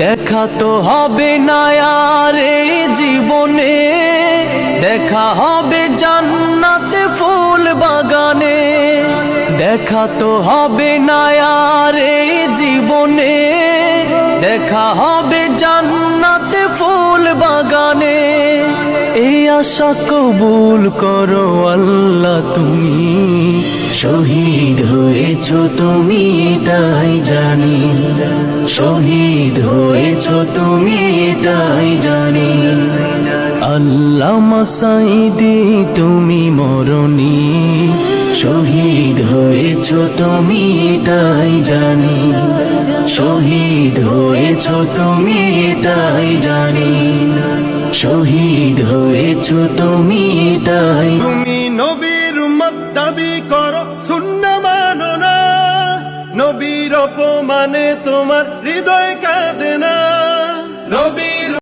দেখা তো হবে না আর এই জীবনে, দেখা হবে জান্নাতে ফুল বাগানে। দেখা তো হবে না আর এই জীবনে, দেখা হবে জান্নাতে ফুল বাগানে। এই আশা কবুল করো আল্লাহ তুমি, শহীদ হয়েছো তুমি এটাই জানি, শহীদ হয়েছো তুমি এটাই জানি। আল্লামা সাঈদী তুমি মরণি, শহীদ হয়েছো তুমি এটাই জানি, শহীদ হয়েছো তুমি এটাই জানি, শহীদ হয়েছো তুমি এটাই। তুমি নবীর উম্মত দাবি করো, সুন্নাহ মানো না, নবীর অপমানে তোমার হৃদয়